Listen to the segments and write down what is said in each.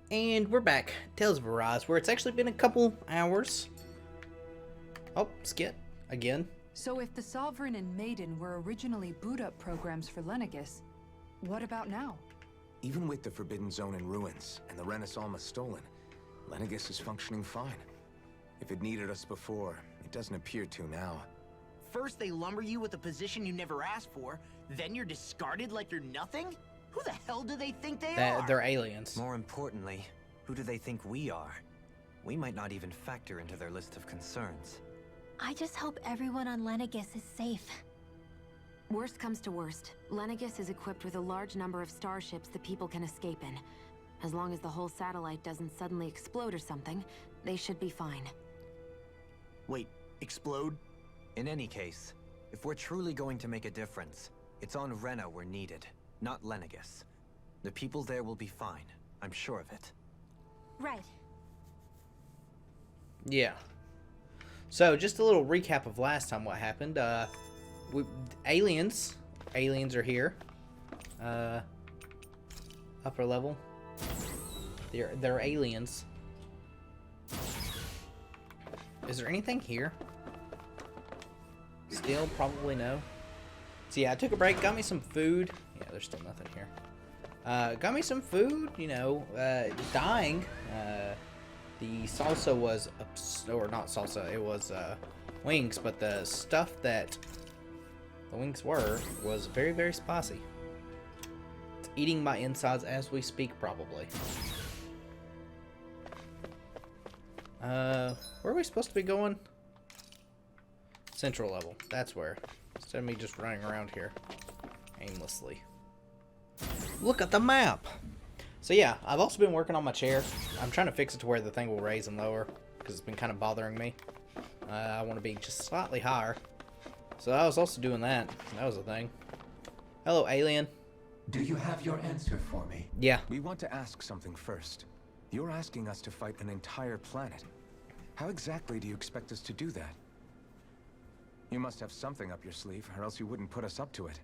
And we're back. Tales of Arise, where it's actually been a couple hours. Oh, skit. Again. So if the Sovereign and Maiden were originally boot-up programs for Lenegis, what about now? Even with the Forbidden Zone in ruins and the Renis Alma stolen, Lenegis is functioning fine. If it needed us before, it doesn't appear to now. First they lumber you with a position you never asked for, then you're discarded like you're nothing? Who the hell do they think they are? They're aliens. More importantly, who do they think we are? We might not even factor into their list of concerns. I just hope everyone on Lenegis is safe. Worst comes to worst, Lenegis is equipped with a large number of starships the people can escape in. As long as the whole satellite doesn't suddenly explode or something, they should be fine. Wait, explode? In any case, if we're truly going to make a difference, it's on Rena we're needed, not Lenegis. The people there will be fine, I'm sure of it. Right. Yeah. So, just a little recap of last time what happened. Aliens are here. Upper level. They're aliens. Is there anything here? Still, probably no. So yeah, I took a break, got me some food. Yeah, there's still nothing here. Got me some food, you know, dying. The salsa was, or not salsa, it was wings, but the stuff that the wings was very, very spicy. It's eating my insides as we speak, probably. Where are we supposed to be going? Central level, that's where. Instead of me just running around here aimlessly. Look at the map! So yeah, I've also been working on my chair. I'm trying to fix it to where the thing will raise and lower, because it's been kind of bothering me. I want to be just slightly higher. So I was also doing that. That was a thing. Hello, alien. Do you have your answer for me? Yeah. We want to ask something first. You're asking us to fight an entire planet. How exactly do you expect us to do that? You must have something up your sleeve, or else you wouldn't put us up to it.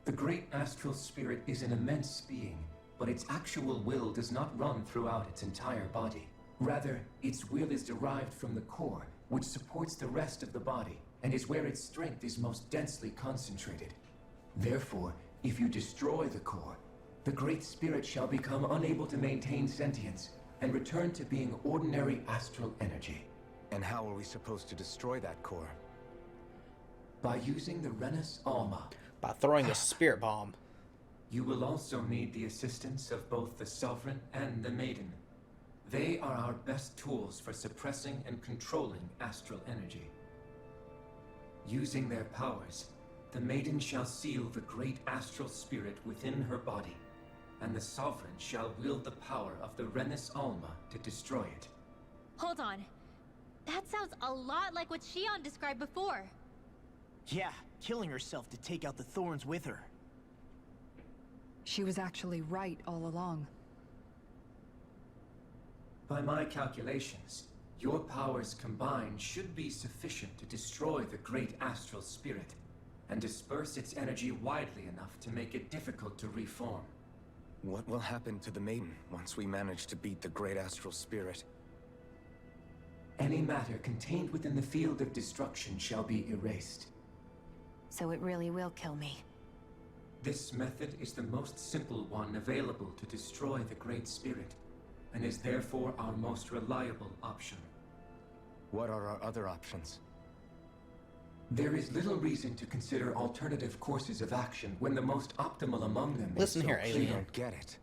The great astral spirit is an immense being, but its actual will does not run throughout its entire body. Rather, its will is derived from the core, which supports the rest of the body, and is where its strength is most densely concentrated. Therefore, if you destroy the core, the great spirit shall become unable to maintain sentience, and return to being ordinary astral energy. And how are we supposed to destroy that core? By using the Renis Alma. By throwing a spirit bomb. You will also need the assistance of both the Sovereign and the Maiden. They are our best tools for suppressing and controlling astral energy. Using their powers, the Maiden shall seal the great astral spirit within her body, and the Sovereign shall wield the power of the Renis Alma to destroy it. Hold on. That sounds a lot like what Shion described before. Yeah, killing herself to take out the thorns with her. She was actually right all along. By my calculations, your powers combined should be sufficient to destroy the great astral spirit, and disperse its energy widely enough to make it difficult to reform. What will happen to the Maiden once we manage to beat the great astral spirit? Any matter contained within the field of destruction shall be erased. So it really will kill me. This method is the most simple one available to destroy the Great Spirit, and is therefore our most reliable option. What are our other options? There is little reason to consider alternative courses of action when the most optimal among them Listen is here, so You alien. clear. don't get it.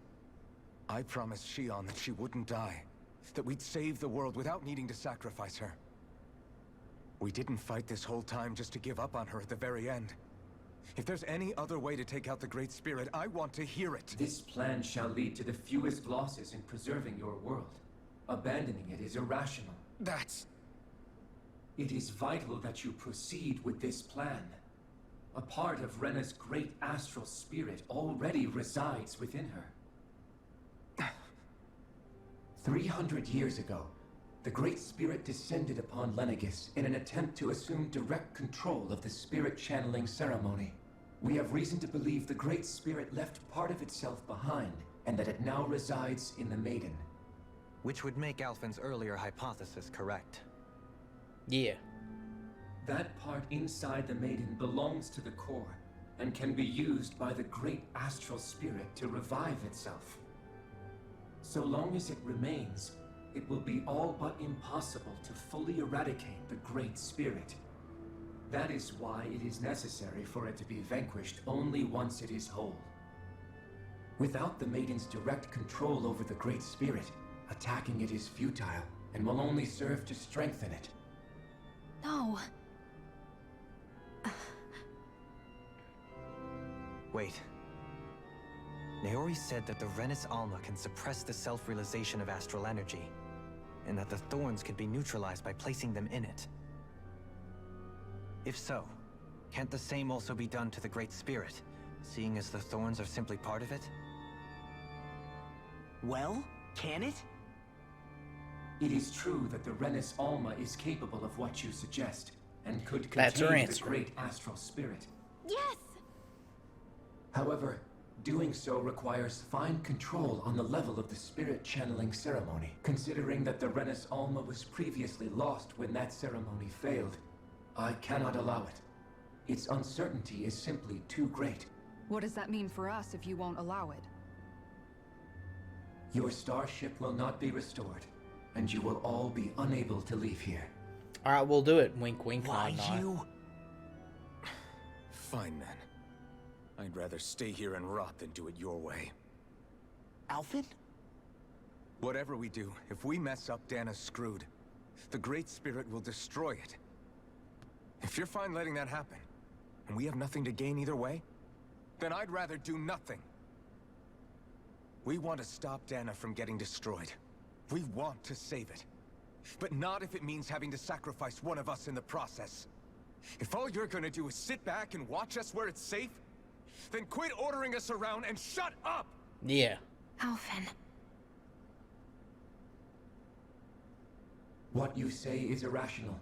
I promised Shion that she wouldn't die. That we'd save the world without needing to sacrifice her. We didn't fight this whole time just to give up on her at the very end. If there's any other way to take out the Great Spirit, I want to hear it. This plan shall lead to the fewest losses in preserving your world. Abandoning it is irrational. That's... It is vital that you proceed with this plan. A part of Rena's great astral spirit already resides within her. 300 years ago, the Great Spirit descended upon Lenegis in an attempt to assume direct control of the spirit channeling ceremony. We have reason to believe the Great Spirit left part of itself behind and that it now resides in the Maiden. Which would make Alphen's earlier hypothesis correct. Yeah. That part inside the Maiden belongs to the core, and can be used by the great astral spirit to revive itself. So long as it remains, it will be all but impossible to fully eradicate the Great Spirit. That is why it is necessary for it to be vanquished only once it is whole. Without the Maiden's direct control over the Great Spirit, attacking it is futile and will only serve to strengthen it. No. Wait. Naori said that the Renis Alma can suppress the self-realization of astral energy, and that the thorns could be neutralized by placing them in it. If so, can't the same also be done to the Great Spirit, seeing as the thorns are simply part of it? Well, can it? It is true that the Renis Alma is capable of what you suggest, and could That's her contain the answer. great astral spirit. Yes! However, doing so requires fine control on the level of the spirit channeling ceremony. Considering that the Renis Alma was previously lost when that ceremony failed, I cannot allow it. Its uncertainty is simply too great. What does that mean for us if you won't allow it? Your starship will not be restored, and you will all be unable to leave here. All right, we'll do it. Wink, wink. Why nod, nod. you? Fine then. I'd rather stay here and rot than do it your way. Alphen? Whatever we do, if we mess up, Dana's screwed. The Great Spirit will destroy it. If you're fine letting that happen, and we have nothing to gain either way, then I'd rather do nothing. We want to stop Dana from getting destroyed. We want to save it. But not if it means having to sacrifice one of us in the process. If all you're gonna do is sit back and watch us where it's safe, then quit ordering us around and shut up! Yeah. Alphen. What you say is irrational.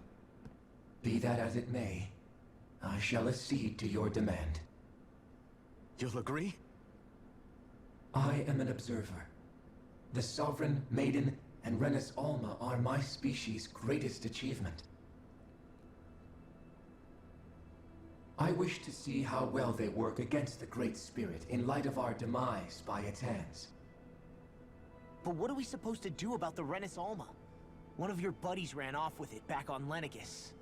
Be that as it may, I shall accede to your demand. You'll agree? I am an observer. The Sovereign, Maiden, and Renis Alma are my species' greatest achievement. I wish to see how well they work against the Great Spirit in light of our demise by its hands. But what are we supposed to do about the Renis Alma? One of your buddies ran off with it back on Lenegis.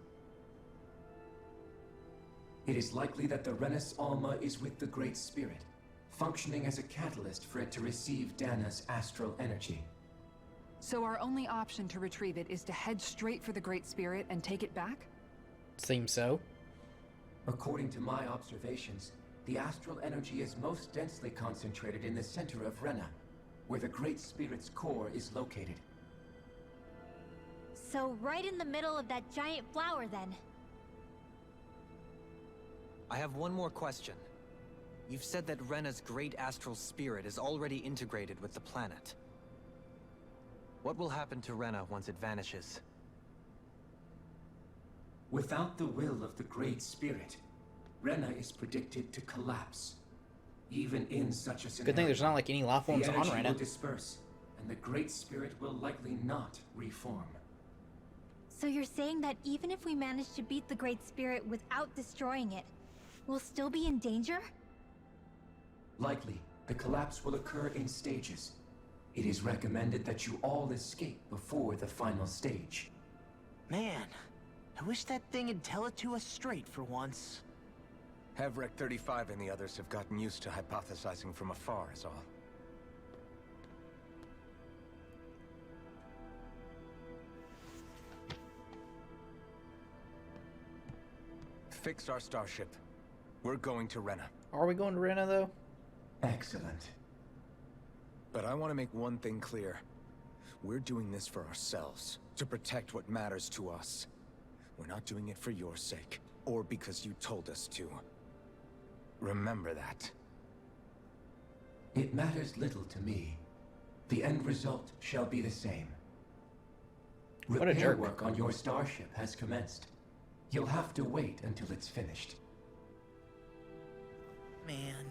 It is likely that the Renis Alma is with the Great Spirit, functioning as a catalyst for it to receive Dana's astral energy. So our only option to retrieve it is to head straight for the Great Spirit and take it back? Seems so. According to my observations, the astral energy is most densely concentrated in the center of Rena, where the Great Spirit's core is located. So right in the middle of that giant flower then. I have one more question. You've said that Rena's great astral spirit is already integrated with the planet. What will happen to Rena once it vanishes? Without the will of the Great Spirit, Rena is predicted to collapse. Even in such a scenario, Good thing there's not like any life forms the on energy Rena. will disperse, and the Great Spirit will likely not reform. So you're saying that even if we manage to beat the Great Spirit without destroying it, we'll still be in danger? Likely, the collapse will occur in stages. It is recommended that you all escape before the final stage. Man, I wish that thing would tell it to us straight for once. Havrek 35 and the others have gotten used to hypothesizing from afar is all. Fix our starship. We're going to Rena. Are we going to Rena though? Excellent. But I want to make one thing clear. We're doing this for ourselves, to protect what matters to us. We're not doing it for your sake, or because you told us to. Remember that. It matters little to me. The end result shall be the same. What a Repair jerk. work on your starship has commenced. You'll have to wait until it's finished. Man,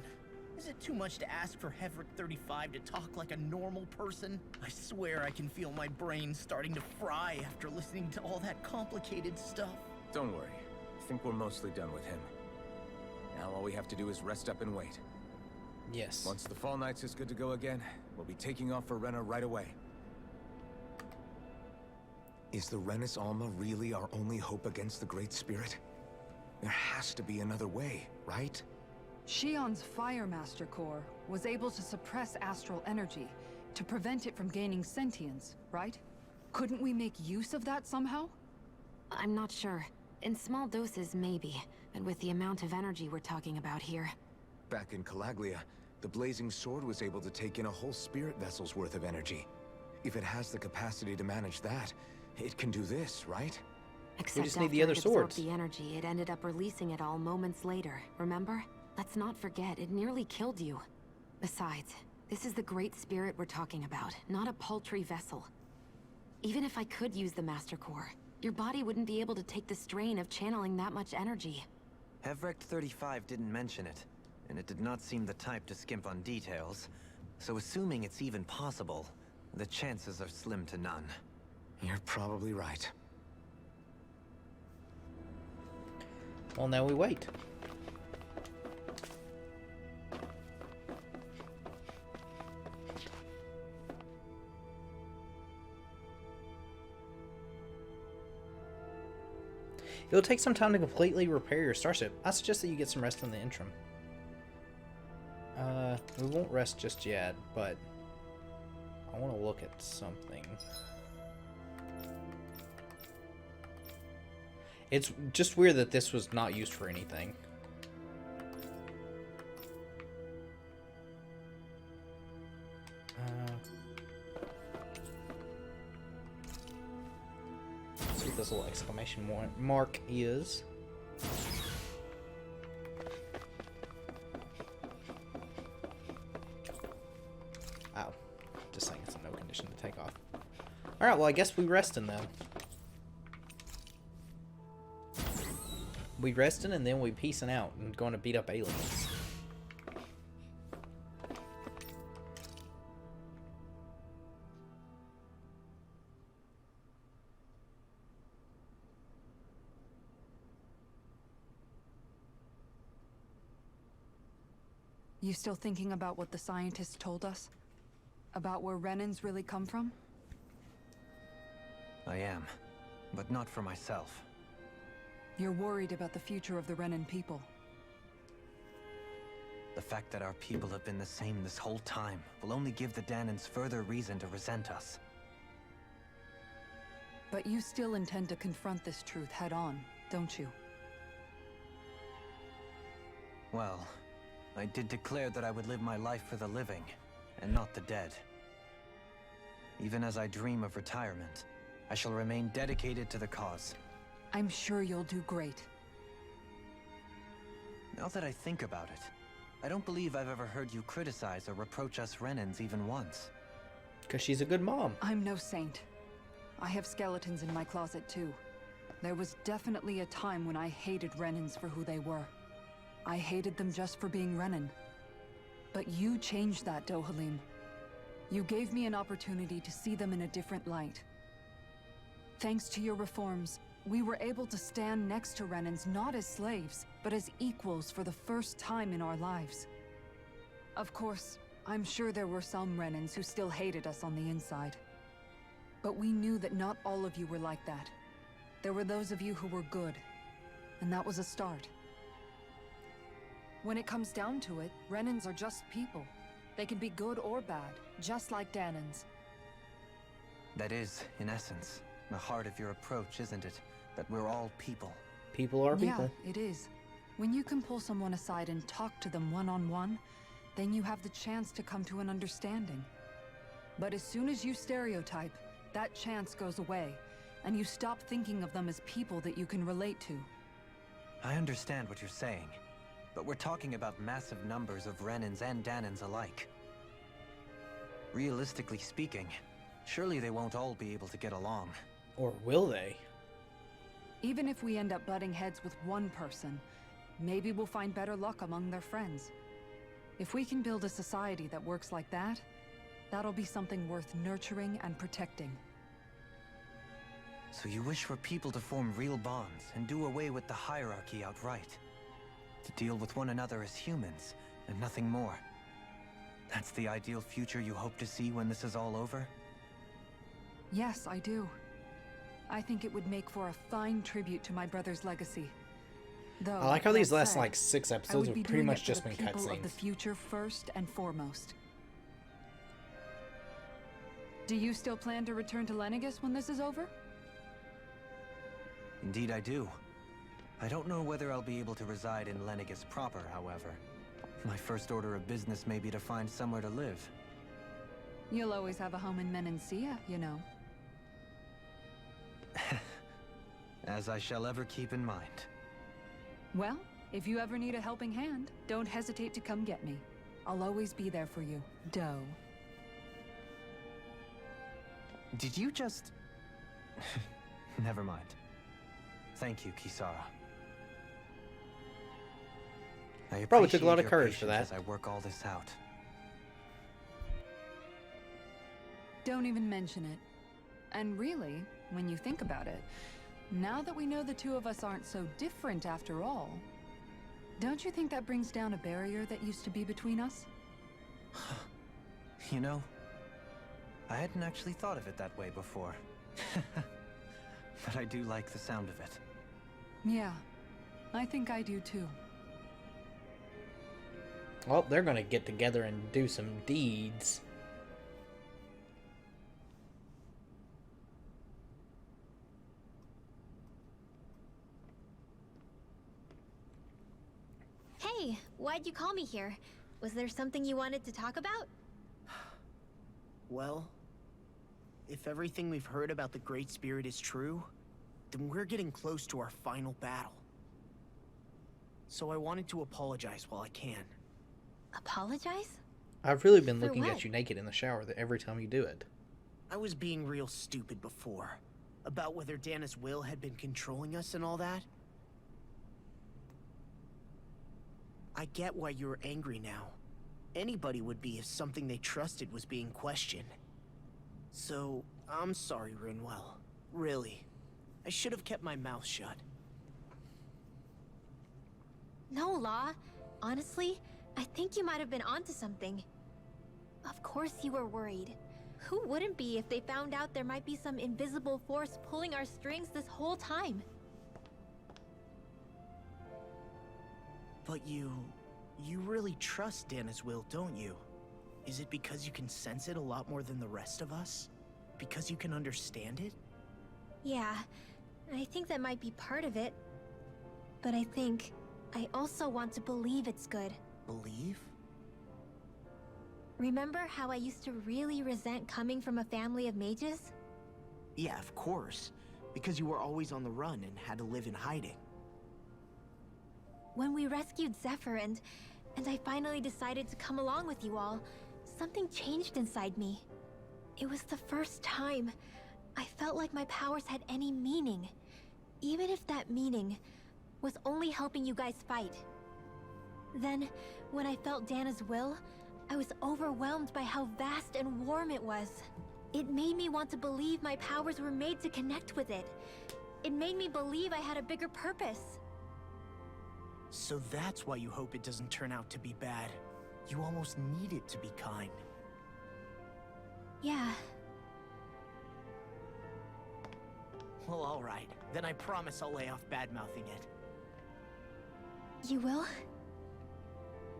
Is it too much to ask for Hevrick 35 to talk like a normal person? I swear I can feel my brain starting to fry after listening to all that complicated stuff. Don't worry. I think we're mostly done with him. Now all we have to do is rest up and wait. Yes. Once the Fall Knights is good to go again, we'll be taking off for Rena right away. Is the Renis Alma really our only hope against the Great Spirit? There has to be another way, right? Shion's Firemaster Core was able to suppress astral energy to prevent it from gaining sentience, right? Couldn't we make use of that somehow? I'm not sure. In small doses, maybe. But with the amount of energy we're talking about here... Back in Calaglia, the Blazing Sword was able to take in a whole spirit vessel's worth of energy. If it has the capacity to manage that, it can do this, right? Except just need after the other it absorbed swords. the energy, it ended up releasing it all moments later, remember? Let's not forget, it nearly killed you. Besides, this is the Great Spirit we're talking about, not a paltry vessel. Even if I could use the Master Core, your body wouldn't be able to take the strain of channeling that much energy. Hevrecht 35 didn't mention it, and it did not seem the type to skimp on details. So assuming it's even possible, the chances are slim to none. You're probably right. Well, now we wait. It'll take some time to completely repair your starship. I suggest that you get some rest in the interim. We won't rest just yet, but I want to look at something. It's just weird that this was not used for anything. Let's see what this little exclamation mark is. Oh, just saying it's in no condition to take off. Alright, well I guess we resting then. We resting and then we peacing out and going to beat up aliens. You still thinking about what the scientists told us? About where Renans really come from? I am, but not for myself. You're worried about the future of the Renan people. The fact that our people have been the same this whole time will only give the Danans further reason to resent us. But you still intend to confront this truth head-on, don't you? Well, I did declare that I would live my life for the living, and not the dead. Even as I dream of retirement, I shall remain dedicated to the cause. I'm sure you'll do great. Now that I think about it, I don't believe I've ever heard you criticize or reproach us Renans even once. Because she's a good mom. I'm no saint. I have skeletons in my closet too. There was definitely a time when I hated Renans for who they were. I hated them just for being Renan. But you changed that, Dohalim. You gave me an opportunity to see them in a different light. Thanks to your reforms, we were able to stand next to Renans not as slaves, but as equals for the first time in our lives. Of course, I'm sure there were some Renans who still hated us on the inside. But we knew that not all of you were like that. There were those of you who were good, and that was a start. When it comes down to it, Renans are just people. They can be good or bad, just like Danans. That is, in essence, the heart of your approach, isn't it? That we're all people. People are people. Yeah, it is. When you can pull someone aside and talk to them one-on-one, then you have the chance to come to an understanding. But as soon as you stereotype, that chance goes away, and you stop thinking of them as people that you can relate to. I understand what you're saying, but we're talking about massive numbers of Renans and Danans alike. Realistically speaking, surely they won't all be able to get along. Or will they? Even if we end up butting heads with one person, maybe we'll find better luck among their friends. If we can build a society that works like that, that'll be something worth nurturing and protecting. So you wish for people to form real bonds and do away with the hierarchy outright? To deal with one another as humans, and nothing more? That's the ideal future you hope to see when this is all over? Yes, I do. I think it would make for a fine tribute to my brother's legacy. Though, I like how these that last said, like 6 I episodes would have be pretty doing much it for just the been people of the cutscenes. future first and foremost. Do you still plan to return to Lenegis when this is over? Indeed I do. I don't know whether I'll be able to reside in Lenegis proper, however. My first order of business may be to find somewhere to live. You'll always have a home in Menancia, you know. As I shall ever keep in mind. Well, if you ever need a helping hand, don't hesitate to come get me. I'll always be there for you, Doe. Did you just... Never mind. Thank you, Kisara. I Probably took a lot of appreciate your courage for patience that. As I work all this out. Don't even mention it. And really, when you think about it, now that we know the two of us aren't so different after all, don't you think that brings down a barrier that used to be between us? You know, I hadn't actually thought of it that way before. But I do like the sound of it. Yeah, I think I do too. Well, they're gonna get together and do some deeds. Hey, why'd you call me here? Was there something you wanted to talk about? Well, if everything we've heard about the Great Spirit is true, then we're getting close to our final battle. So I wanted to apologize while I can. Apologize? I've really been For looking what? at you naked in the shower every time you do it. I was being real stupid before. About whether Dana's will had been controlling us and all that. I get why you're angry now. Anybody would be if something they trusted was being questioned. So, I'm sorry, Rinwell. Really. I should have kept my mouth shut. No, Law. Honestly, I think you might have been onto something. Of course you were worried. Who wouldn't be if they found out there might be some invisible force pulling our strings this whole time? But you really trust Dana's will, don't you? Is it because you can sense it a lot more than the rest of us? Because you can understand it? Yeah, I think that might be part of it. But I think I also want to believe it's good. Believe? Remember how I used to really resent coming from a family of mages? Yeah, of course. Because you were always on the run and had to live in hiding. When we rescued Zephyr and I finally decided to come along with you all, something changed inside me. It was the first time I felt like my powers had any meaning, even if that meaning was only helping you guys fight. Then, when I felt Dana's will, I was overwhelmed by how vast and warm it was. It made me want to believe my powers were made to connect with it. It made me believe I had a bigger purpose. So that's why you hope it doesn't turn out to be bad. You almost need it to be kind. Yeah. Well, alright. Then I promise I'll lay off bad-mouthing it. You will?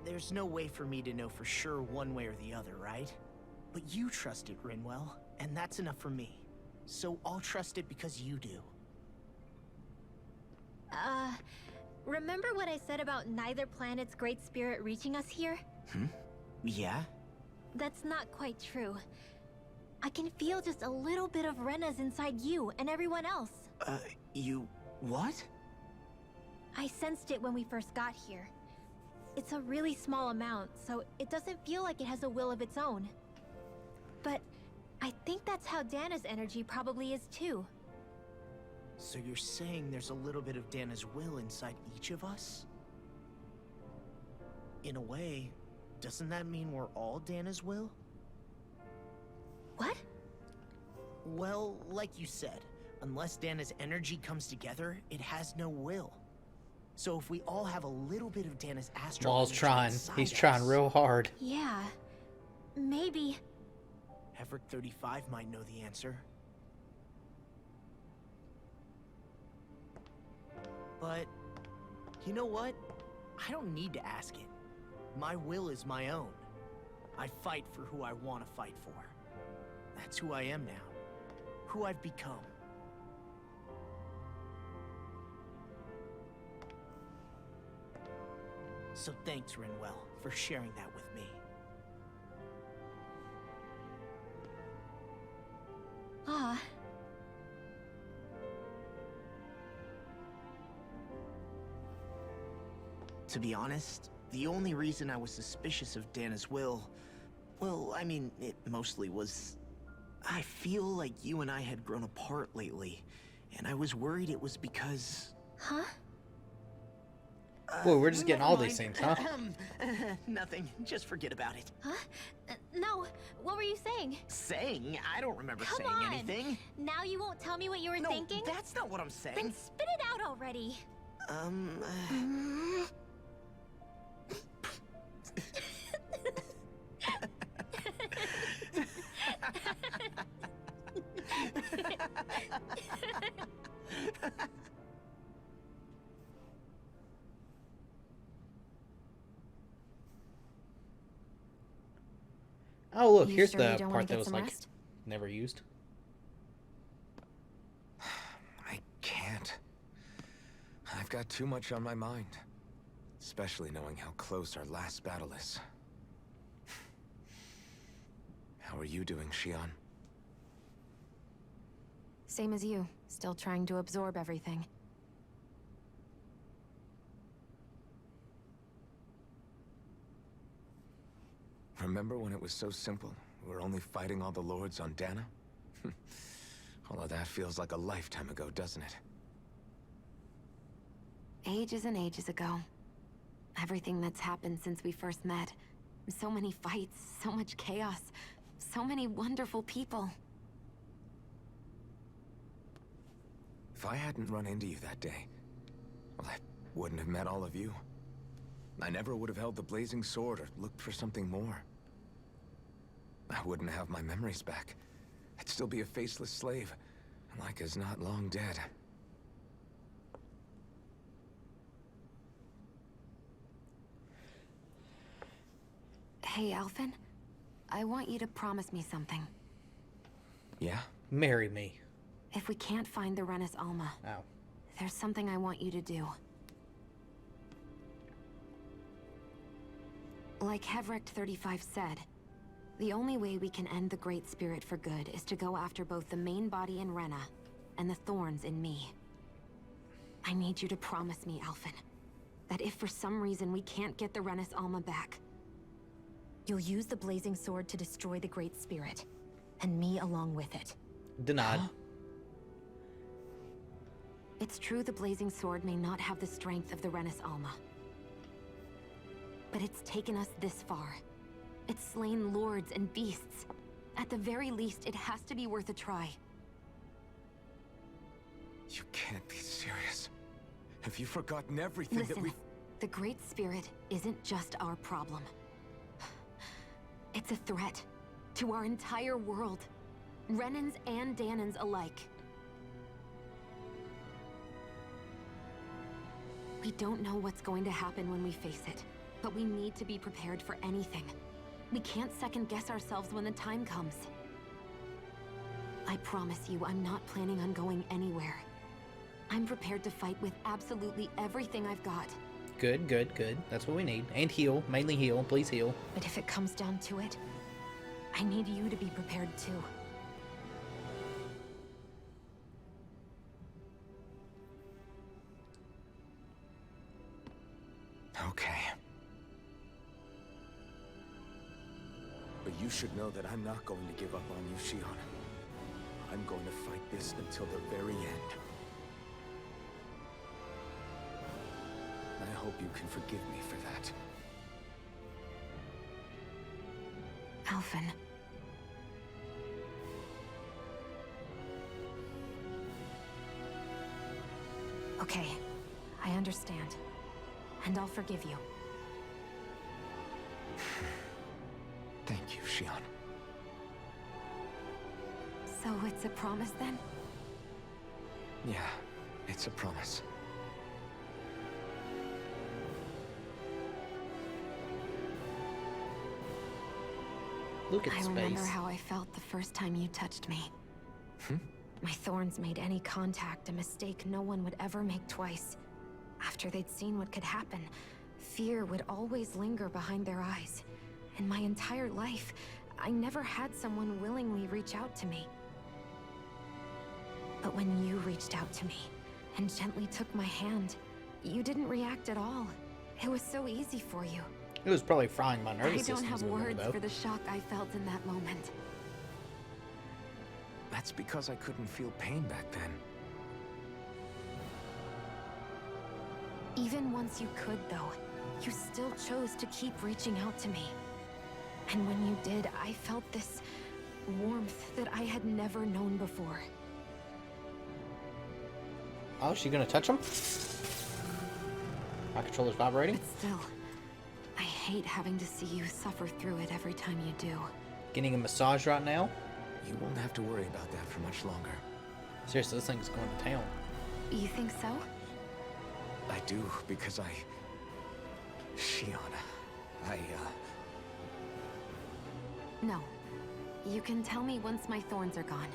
There's no way for me to know for sure one way or the other, right? But you trust it, Rinwell, and that's enough for me. So I'll trust it because you do. Remember what I said about neither planet's great spirit reaching us here? Yeah? That's not quite true. I can feel just a little bit of Rena's inside you and everyone else. You... what? I sensed it when we first got here. It's a really small amount, so it doesn't feel like it has a will of its own. But I think that's how Dana's energy probably is too. So you're saying there's a little bit of Dana's will inside each of us? In a way, doesn't that mean we're all Dana's will? What? Well, like you said, unless Dana's energy comes together, it has no will. So if we all have a little bit of Dana's astral Maul's energy trying. inside He's trying us, real hard. Yeah. Maybe. Heverick 35 might know the answer. But, you know what? I don't need to ask it. My will is my own. I fight for who I want to fight for. That's who I am now. Who I've become. So thanks, Rinwell, for sharing that with me. Ah. To be honest, the only reason I was suspicious of Dana's will, well, I mean, it mostly was... I feel like you and I had grown apart lately, and I was worried it was because... Huh? Whoa, we're just getting never all these mind. things, huh? Nothing. Just forget about it. Huh? No. What were you saying? Saying? I don't remember Come saying on. anything. Now you won't tell me what you were No, thinking? that's not what I'm saying. Then spit it out already. Oh, look, You here's sure you the don't wanna part that get was some like rest? never used. I can't. I've got too much on my mind. Especially knowing how close our last battle is. How are you doing, Shion? Same as you. Still trying to absorb everything. Remember when it was so simple? We were only fighting all the lords on Dana? All of that feels like a lifetime ago, doesn't it? Ages and ages ago. Everything that's happened since we first met. So many fights, so much chaos, so many wonderful people. If I hadn't run into you that day, well, I wouldn't have met all of you. I never would have held the blazing sword or looked for something more. I wouldn't have my memories back. I'd still be a faceless slave, like as not long dead. Hey, Alphen. I want you to promise me something. Yeah? Marry me. If we can't find the Renis Alma, Ow. there's something I want you to do. Like Heverick 35 said, the only way we can end the Great Spirit for good is to go after both the main body in Rena and the thorns in me. I need you to promise me, Alphen, that if for some reason we can't get the Renis Alma back, you'll use the Blazing Sword to destroy the Great Spirit, and me along with it. Denied. It's true the Blazing Sword may not have the strength of the Renis Alma. But it's taken us this far. It's slain lords and beasts. At the very least, it has to be worth a try. You can't be serious. Have you forgotten everything that Listen, we've... the Great Spirit isn't just our problem. It's a threat to our entire world. Renans and Danans alike. We don't know what's going to happen when we face it, but we need to be prepared for anything. We can't second-guess ourselves when the time comes. I promise you, I'm not planning on going anywhere. I'm prepared to fight with absolutely everything I've got. Good, good, good. That's what we need. And heal. Mainly heal. Please heal. But if it comes down to it, I need you to be prepared too. Okay. But you should know that I'm not going to give up on you, Shion. I'm going to fight this until the very end. I hope you can forgive me for that. Alphen. Okay, I understand. And I'll forgive you. Thank you, Shion. So it's a promise then? Yeah, it's a promise. Look at I space. remember how I felt the first time you touched me. My thorns made any contact a mistake no one would ever make twice. After they'd seen what could happen, fear would always linger behind their eyes. In my entire life, I never had someone willingly reach out to me. But when you reached out to me and gently took my hand, you didn't react at all. It was so easy for you. It was probably frying my I nervous don't system. have words for the shock I felt in that moment. That's because I couldn't feel pain back then. Even once you could, though, you still chose to keep reaching out to me. And when you did, I felt this warmth that I had never known before. Oh, is she gonna touch him? My controller's vibrating. But still, I hate having to see you suffer through it every time you do. Getting a massage right now? You won't have to worry about that for much longer. Seriously, this thing's going to town. You think so? I do, because Shion, No. You can tell me once my thorns are gone.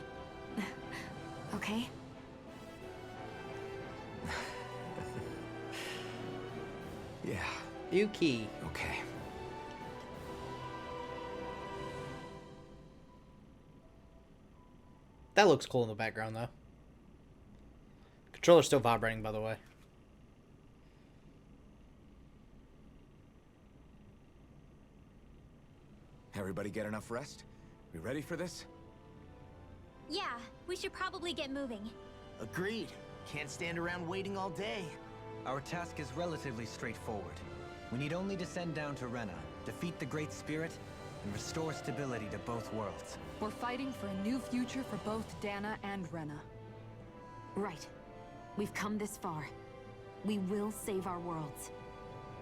Okay? Yeah, Yuki. okay. That looks cool in the background, though. Controller's still vibrating, by the way. Everybody get enough rest? We ready for this? Yeah, we should probably get moving. Agreed. Can't stand around waiting all day. Our task is relatively straightforward. We need only descend down to Rena, defeat the Great Spirit, and restore stability to both worlds. We're fighting for a new future for both Dana and Rena. Right. We've come this far. We will save our worlds.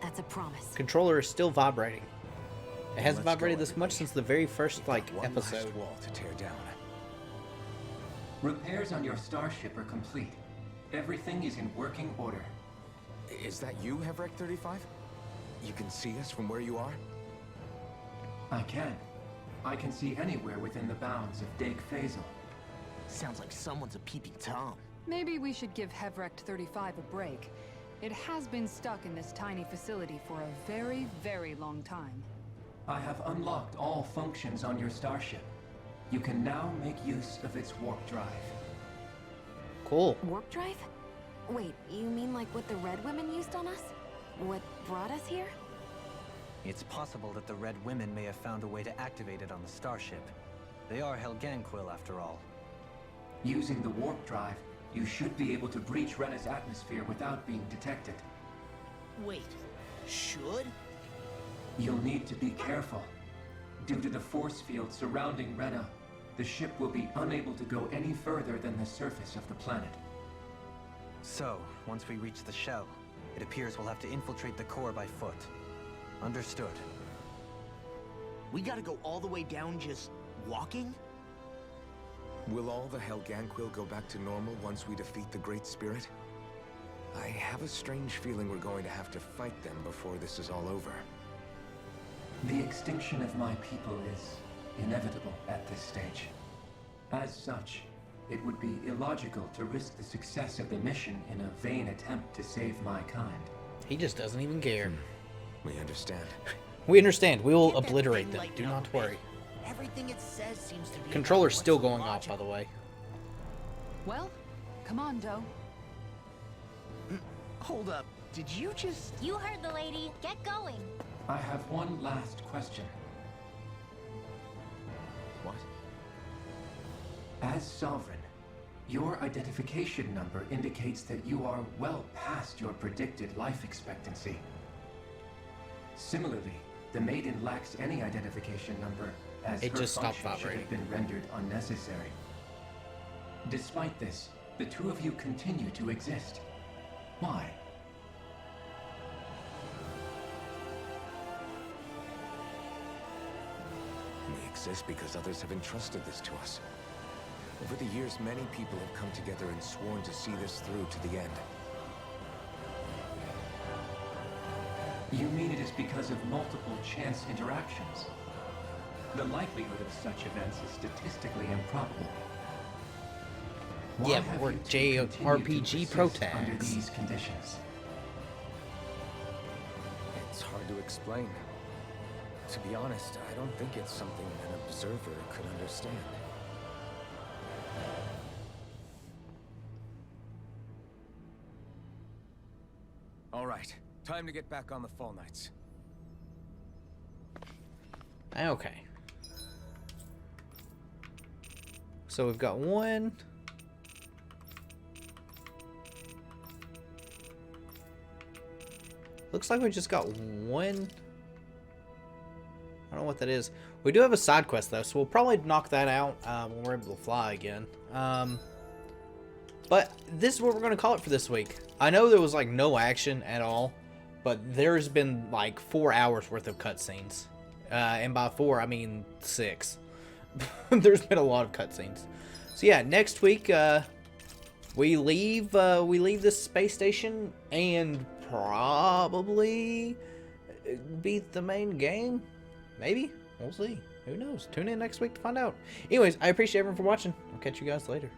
That's a promise. Controller is still vibrating. It hasn't Let's go, vibrated this much everybody. since the very first, We've got one episode. last wall to tear down. Repairs on your starship are complete. Everything is in working order. Is that you, Hevrek 35? You can see us from where you are? I can. I can see anywhere within the bounds of Dake Faisal. Sounds like someone's a peeping Tom. Maybe we should give Hevrect 35 a break. It has been stuck in this tiny facility for a very, very long time. I have unlocked all functions on your starship. You can now make use of its warp drive. Cool. Warp drive? Wait, you mean like what the Red Women used on us? What brought us here? It's possible that the Red Women may have found a way to activate it on the starship. They are Helganquil, after all. Using the warp drive, you should be able to breach Rena's atmosphere without being detected. Wait, should? You'll need to be careful. Due to the force field surrounding Rena, the ship will be unable to go any further than the surface of the planet. So, once we reach the shell, it appears we'll have to infiltrate the core by foot. Understood. We gotta go all the way down just walking? Will all the Helganquil go back to normal once we defeat the Great Spirit? I have a strange feeling we're going to have to fight them before this is all over. The extinction of my people is inevitable at this stage. As such, it would be illogical to risk the success of the mission in a vain attempt to save my kind. He just doesn't even care. We understand. We understand. We will Get that obliterate thing them. lighting Do up not a bit. worry. Everything it says seems to be Controller's about still what's going off, by the logical. way. Well, come on, Doe. Hold up, did you just... You heard the lady. Get going. I have one last question. What? As Sovereign, your identification number indicates that you are well past your predicted life expectancy. Similarly, the Maiden lacks any identification number as It her just stopped function should have vibrating. been rendered unnecessary. Despite this, the two of you continue to exist. Why? We exist because others have entrusted this to us. Over the years, many people have come together and sworn to see this through to the end. You mean it is because of multiple chance interactions? The likelihood of such events is statistically improbable. Why Yeah, have we're you two continued to JRPG persist under protags. these conditions? It's hard to explain. To be honest, I don't think it's something an observer could understand. All right, time to get back on the Fall Knights. Okay. So we've got one. Looks like we just got one. I don't know what that is. We do have a side quest though, so we'll probably knock that out when we're able to fly again. But this is what we're going to call it for this week. I know there was like no action at all, but there's been like 4 hours worth of cutscenes. And by 4, I mean 6. There's been a lot of cutscenes. So yeah, next week we leave this space station and probably beat the main game. Maybe. We'll see. Who knows? Tune in next week to find out. Anyways, I appreciate everyone for watching. I'll catch you guys later.